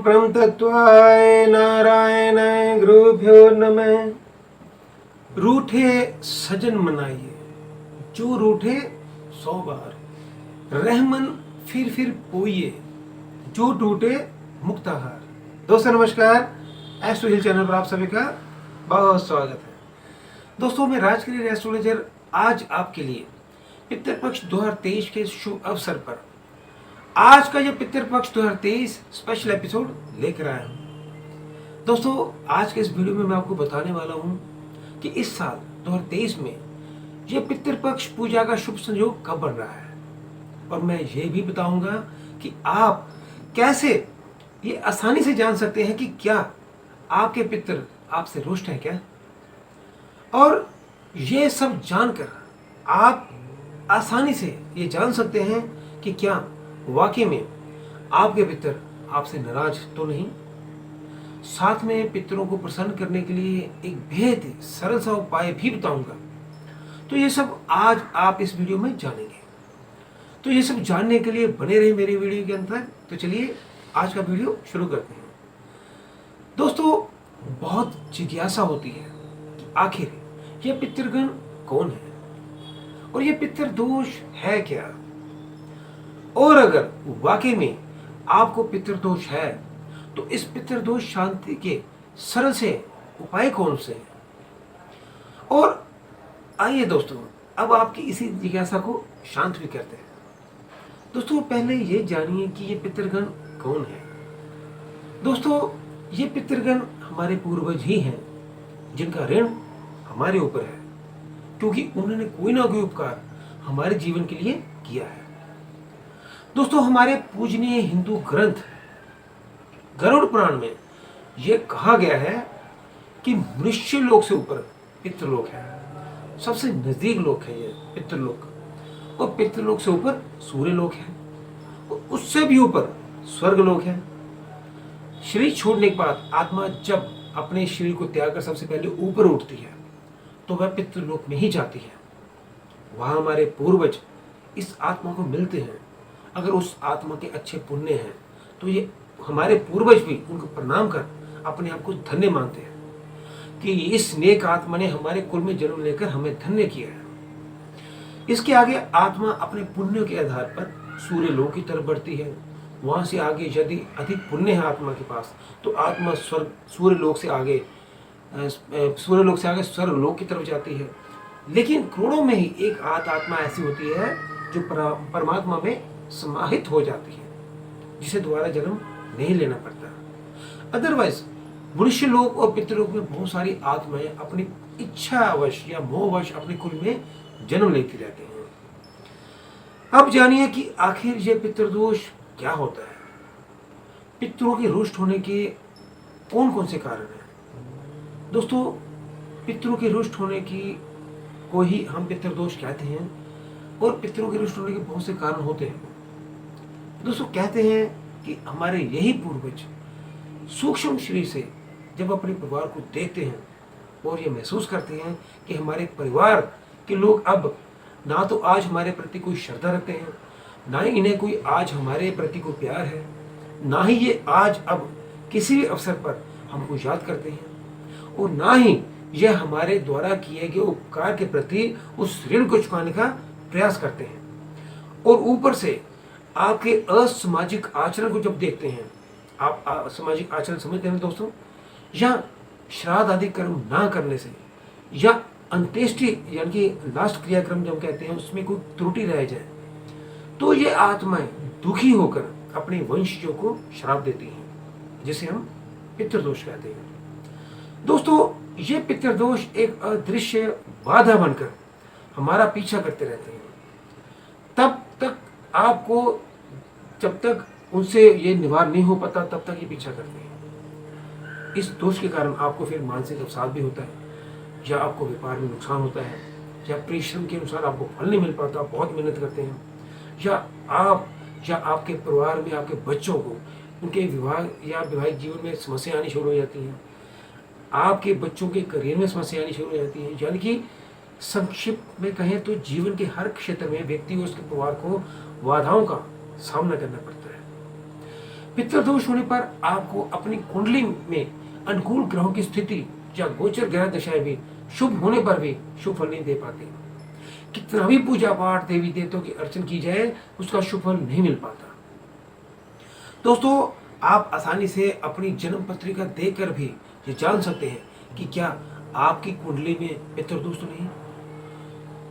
परम तत्वाय नारायणाय गुरुभ्यो नमः। रूठे सजन मनाइए, जो रूठे 100 बार, रहमन फिर पोइए, जो टूटे मुक्ताहार। दोस्तों नमस्कार, एस्ट्रो हिल चैनल पर आप सभी का बहुत स्वागत है। दोस्तों मैं राजगिरी एस्ट्रोलॉजर आज आपके लिए पितृपक्ष 2023 के शुभ अवसर पर आज का ये पितृपक्ष 2023 स्पेशल एपिसोड लेकर आया हूँ। दोस्तों आज के इस वीडियो में मैं आपको बताने वाला हूँ कि इस साल 2023 में ये पितृपक्ष पूजा का शुभ संयोग कब बन रहा है, और मैं ये भी बताऊंगा कि आप कैसे ये आसानी से जान सकते हैं कि क्या आपके पितृ आपसे रुष्ट है क्या। और ये सब जानकर आप आसानी से ये जान सकते हैं कि क्या वाकई में आपके पितृ आपसे नाराज तो नहीं। साथ में पितरों को प्रसन्न करने के लिए एक बेहद सरल सा उपाय भी बताऊंगा। तो ये सब आज आप इस वीडियो में जानेंगे। तो ये सब जानने के लिए बने रहे मेरी वीडियो के अंदर। तो चलिए आज का वीडियो शुरू करते हैं। दोस्तों बहुत जिज्ञासा होती है कि आखिर ये पितृगण कौन है और ये पितृ दोष है क्या, और अगर वाकई में आपको पितृदोष है तो इस पितृदोष शांति के सरल से उपाय कौन से हैं। और आइए दोस्तों अब आपकी इसी जिज्ञासा को शांत भी करते हैं। दोस्तों पहले ये जानिए कि ये पितृगण कौन है। दोस्तों ये पितृगण हमारे पूर्वज ही हैं जिनका ऋण हमारे ऊपर है, क्योंकि उन्होंने कोई ना कोई उपकार हमारे जीवन के लिए किया है। दोस्तों हमारे पूजनीय हिंदू ग्रंथ गरुड़ पुराण में यह कहा गया है कि मनुष्य लोक से ऊपर पितृलोक है, सबसे नजदीक लोक है ये पितृलोक, और पितृलोक से ऊपर सूर्यलोक है, और उससे भी ऊपर स्वर्गलोक है। शरीर छोड़ने के बाद आत्मा जब अपने शरीर को त्याग कर सबसे पहले ऊपर उठती है तो वह पितृलोक में ही जाती है। वहां हमारे पूर्वज इस आत्मा को मिलते हैं। अगर उस आत्मा के अच्छे पुण्य हैं तो ये हमारे पूर्वज भी उनको प्रणाम कर अपने आप को धन्य मानते हैं कि इस नेक आत्मा ने हमारे कुल में जन्म लेकर हमें धन्य किया है। इसके आगे आत्मा अपने पुण्य के आधार पर सूर्य लोक की तरफ बढ़ती है। वहां से आगे यदि अधिक पुण्य है आत्मा के पास तो आत्मा सूर्य लोक से आगे स्वर्ग लोक की तरफ जाती है। लेकिन करोड़ों में ही एक आत्मा ऐसी होती है जो परमात्मा में समाहित हो जाती है, जिसे दोबारा जन्म नहीं लेना पड़ता। अदरवाइज मनुष्य लोक और पितृलोक में बहुत सारी आत्माएं अपनी इच्छावश या मोहवश अपने कुल में जन्म लेती रहते हैं। अब जानिए कि आखिर यह पितृदोष क्या होता है। पितरों के रुष्ट होने के कौन कौन से कारण हैं। दोस्तों पितरों के रुष्ट होने की को ही हम पितृदोष कहते हैं, और पितरों के रुष्ट होने के बहुत से कारण होते हैं। दोस्तों कहते हैं कि हमारे यही पूर्वज सूक्ष्म शरीर से जब अपने परिवार को देखते हैं और ये महसूस करते हैं कि हमारे परिवार के लोग अब ना तो आज हमारे प्रति कोई श्रद्धा रखते हैं, ना ही इन्हें कोई आज हमारे प्रति कोई प्यार है, ना ही ये आज अब किसी भी अवसर पर हमको याद करते हैं, और ना ही यह हमारे द्वारा किए गए उपकार के प्रति उस ऋण को चुकाने का प्रयास करते हैं। और ऊपर से आपके असामाजिक आचरण को जब देखते हैं, आप सामाजिक आचरण समझते हैं दोस्तों, या श्राद्ध आदि कर्म ना करने से, या अंत्येष्टि यानी कि लास्ट क्रियाक्रम जब कहते हैं उसमें कोई त्रुटि रह जाए, तो ये आत्माएं दुखी होकर अपने वंशजों को श्राप देती हैं, जिसे हम पितृदोष कहते हैं। दोस्तों ये पितृदोष एक अदृश्य बाधा बनकर हमारा पीछा करते रहते हैं। तब तक आपको, जब तक उनसे ये निवार नहीं हो पाता तब तक ये पीछा करते हैं। इस दोष के कारण आपको फिर मानसिक अवसाद भी होता है, या आपको व्यापार में नुकसान होता है, या परिश्रम के अनुसार आपको फल नहीं मिल पाता, बहुत मेहनत करते हैं, या आप या आपके परिवार में आपके बच्चों को उनके विवाह या वैवाहिक जीवन में समस्या आनी शुरू हो जाती हैं, आपके बच्चों के करियर में समस्या आनी शुरू हो जाती है। यानी कि संक्षिप्त में कहें तो जीवन के हर क्षेत्र में व्यक्ति और उसके परिवार को बाधाओं का सामना करना पड़ता है। पितृदोष होने पर आपको अपनी कुंडली में अनुकूल ग्रहों की स्थिति या गोचर ग्रह दशाएं भी शुभ होने पर भी शुभ फल नहीं दे पाते। कितना भी पूजा पाठ देवी देवताओं की अर्चन की जाए, उसका शुभ फल नहीं मिल पाता। दोस्तों, आप आसानी से अपनी जन्म पत्रिका देखकर भी ये जान सकते हैं कि क्या आपकी कुंडली में पितृदोष तो नहीं।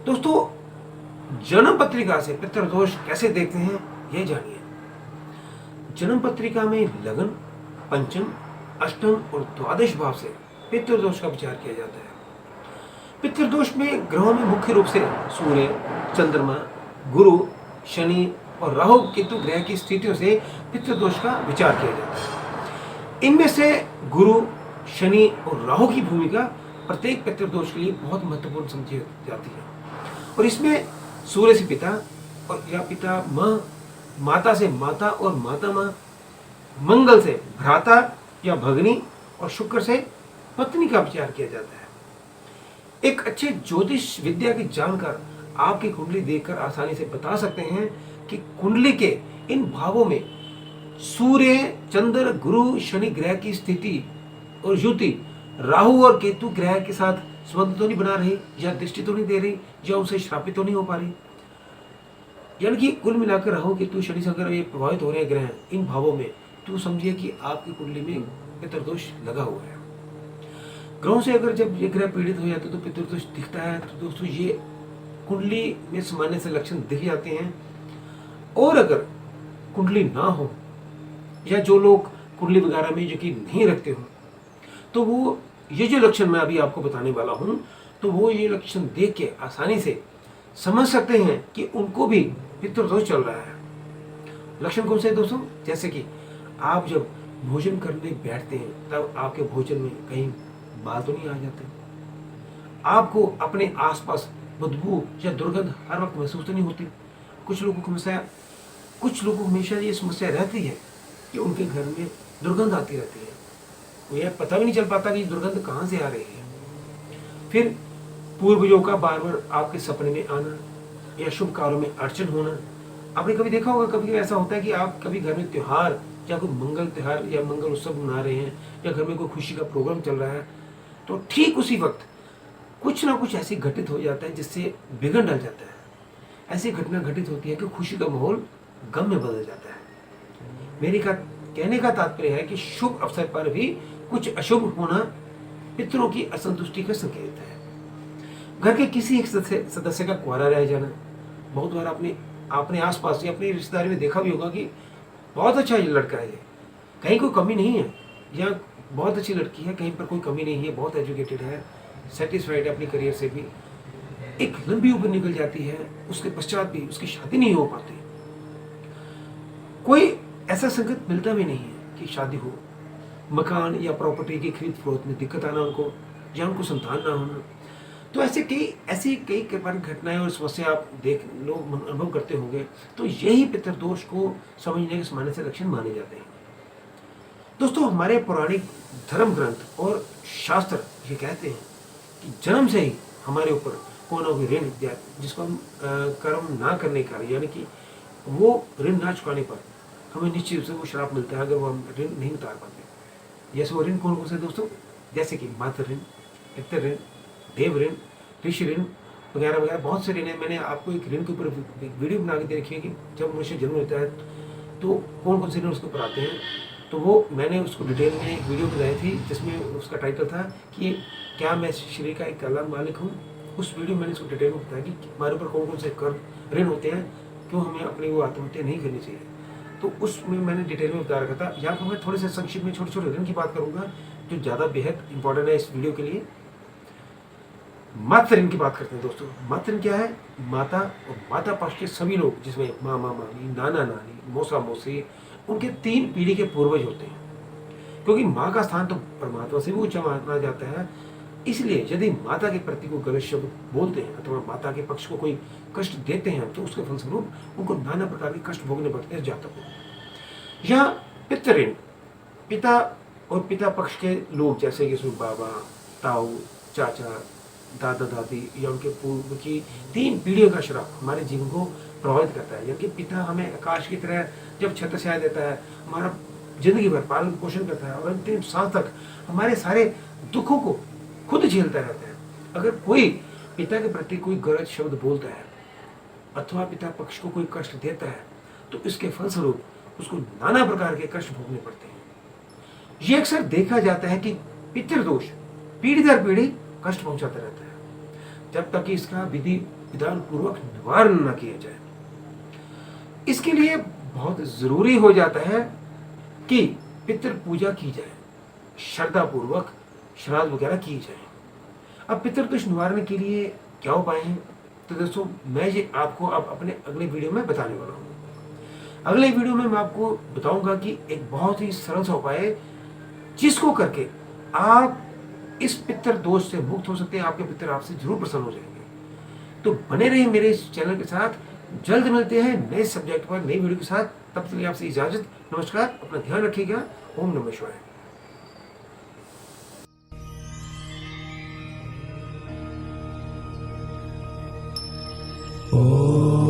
दोस्तों, जन्म पत्रिका से पितृदोष कैसे देखते हैं, ये जानिए। जन्म पत्रिका में लगन, पंचम, अष्टम और द्वादश भाव से पितृदोष का विचार किया जाता है। पितृदोष में ग्रहों में मुख्य रूप से सूर्य, चंद्रमा, गुरु, शनि और राहु केतु ग्रह की स्थितियों से पितृदोष का विचार किया जाता है। इनमें से गुरु, शनि और राहु की भूमिका प्रत्येक पितृदोष के लिए बहुत महत्वपूर्ण समझी जाती है। और इसमें सूर्य से पिता और या पिता माँ, माता से माता और माता माँ, मंगल से भ्राता या भगनी और शुक्र से पत्नी का विचार किया जाता है। एक अच्छे ज्योतिष विद्या की जानकार आपकी कुंडली देखकर आसानी से बता सकते हैं कि कुंडली के इन भावों में सूर्य, चंद्र, गुरु, शनि ग्रह की स्थिति और युति राहु और केतु ग्रह के साथ संबंध तो नहीं बना रही, या दृष्टि तो नहीं दे रही, या उनसे श्रापित तो नहीं हो पा रही। यानी कि कुल मिलाकर राहु, केतु, शनि से अगर ये प्रभावित हो रहे हैं ग्रह इन भावों में, तो समझिए कि आपकी कुंडली में पितृदोष लगा हुआ है। ग्रहों से अगर जब ये ग्रह पीड़ित हो जाते तो पितृदोष दिखता है, तो दोस्तों ये कुंडली में सामान्य से लक्षण दिख जाते हैं। और अगर कुंडली ना हो, या जो लोग कुंडली वगैरह में यकीन नहीं रखते हो, तो वो ये जो लक्षण मैं अभी आपको बताने वाला हूं, तो वो ये लक्षण देख के आसानी से समझ सकते हैं कि उनको भी पितृदोष चल रहा है। लक्षण कौन से हैं दोस्तों? जैसे कि आप जब भोजन करने बैठते हैं तब आपके भोजन में कहीं बाल तो नहीं आ जाते, आपको अपने आसपास बदबू या दुर्गंध हर वक्त महसूस तो नहीं होती। कुछ लोगों को हमेशा ये समस्या रहती है कि उनके घर में दुर्गंध आती रहती है, उन्हें पता भी नहीं चल पाता कि दुर्गंध कहाँ से आ रही है। फिर पूर्वजों का बार बार आपके सपने में आना, या शुभ कार्यों में अड़चन होना। आपने कभी देखा होगा, कभी ऐसा होता है कि आप कभी घर में त्योहार या कोई मंगल त्योहार या मंगल उत्सव मना रहे हैं, या घर में कोई खुशी का प्रोग्राम चल रहा है, तो ठीक उसी वक्त कुछ ना कुछ ऐसी घटित हो जाता है जिससे विघ्न डल जाता है। ऐसी घटना घटित होती है कि खुशी का माहौल गम में बदल जाता है। मेरे कहने का तात्पर्य है कि शुभ अवसर पर भी कुछ अशुभ होना पितरों की असंतुष्टि का संकेत है। घर के किसी एक सदस्य का कुंवारा रह जाना, बहुत बार आपने आसपास या अपनी रिश्तेदारी में देखा भी होगा कि बहुत अच्छा ये लड़का है, कहीं कोई कमी नहीं है, या बहुत अच्छी लड़की है, कहीं पर कोई कमी नहीं है, बहुत एजुकेटेड है, सेटिस्फाइड है अपनी करियर से भी, एक लंबी उम्र निकल जाती है, उसके पश्चात भी उसकी शादी नहीं हो पाती। कोई ऐसा संकेत मिलता भी नहीं है कि शादी हो, मकान या प्रॉपर्टी की खरीद फरोख्त में दिक्कत आना उनको, या उनको संतान ना होना। तो ऐसी कई घटनाएं और समस्या आप लोग अनुभव करते होंगे। तो यही पितृदोष को समझने के सामान्य से लक्षण माने जाते हैं। दोस्तों, हमारे पौराणिक धर्म ग्रंथ और शास्त्र ये कहते हैं कि जन्म से ही हमारे ऊपर कोई ना कोई ऋण, जिसको हम कर्म ना करने का, यानी कि वो ऋण ना चुकाने पर हमें निश्चित रूप से वो श्राप मिलता है अगर वो हम ऋण नहीं उतार पाते। जैसे वो ऋण कौन से दोस्तों? जैसे कि मातृ ऋण, पितृ ऋण, देव ऋण, ऋषि ऋण वगैरह वगैरह बहुत से ऋण है। मैंने आपको एक ऋण के ऊपर वीडियो बना के दे रखी है कि जब मनुष्य जन्म लेता है तो कौन कौन से ऋण उसके ऊपर आते हैं। तो वो मैंने उसको डिटेल में एक वीडियो बनाई थी जिसमें उसका टाइटल था कि क्या मैं शरीर का एक कला मालिक हूँ। उस वीडियो में मैंने उसको डिटेल में बताया कि हमारे ऊपर कौन कौन से कर्म ऋण होते हैं, क्यों हमें अपनी वो आत्महत्या नहीं करनी चाहिए। तो उसमें मैंने डिटेल में बता रखा था। यहाँ पर मैं थोड़े से संक्षिप्त में छोटे छोटे ऋण की बात करूँगा जो ज़्यादा बेहद इंपॉर्टेंट है इस वीडियो के लिए। मातृ ऋण की बात करते हैं दोस्तों। मातृ ऋण क्या है? माता और माता पक्ष के सभी लोग, जिसमें मामा मामी, नाना नानी, मौसा मौसी, उनके 3 पीढ़ी के पूर्वज होते हैं। क्योंकि माँ का स्थान तो परमात्मा से भी ऊंचा माना जाता है, इसलिए यदि माता के प्रति को गलत शब्द बोलते हैं अथवा माता के पक्ष को कोई कष्ट देते हैं तो उसके फलस्वरूप उनको नाना प्रकार के कष्ट भोगने पड़ते हैं जातक को। यहाँ पितृ ऋण, पिता और पिता पक्ष के लोग जैसे कि बाबा, ताऊ, चाचा, दादा दादी या उनके पूर्व की 3 पीढ़ियों का श्राप हमारे जीवन को प्रभावित करता है। यानी कि पिता हमें आकाश की तरह जब छत्र छाया देता है, हमारा जिंदगी भर पालन पोषण करता है और अंतिम सांस तक हमारे सारे दुखों को खुद झेलता रहता है। अगर कोई पिता के प्रति कोई गलत शब्द बोलता है अथवा पिता पक्ष को कोई कष्ट देता है तो इसके फलस्वरूप उसको नाना प्रकार के कष्ट भोगने पड़ते हैं। ये अक्सर देखा जाता है कि पितृदोष पीढ़ी दर पीढ़ी कष्ट पहुंचाता रहता है जब तक कि इसका विधि विधान पूर्वक निवारण न किया जाए। इसके लिए बहुत जरूरी हो जाता है कि पितृ पूजा की जाए, श्रद्धा पूर्वक श्राद्ध वगैरह की जाए। अब पितृदोष निवारण के लिए क्या उपाय हैं, तो दोस्तों मैं ये आपको अब अपने अगले वीडियो में बताने वाला हूँ। अगले वीडियो में मैं आपको बताऊंगा कि एक बहुत ही सरल सा उपाय है जिसको करके आप इस पितृ दोष से मुक्त हो सकते हैं। आपके पितृ आपसे जरूर प्रसन्न हो जाएंगे। तो बने रहिए मेरे इस चैनल के साथ। जल्द मिलते हैं नए सब्जेक्ट पर नई वीडियो के साथ। तब तक आपसे इजाजत। नमस्कार, अपना ध्यान रखिएगा। ओम नमः शिवाय। Oh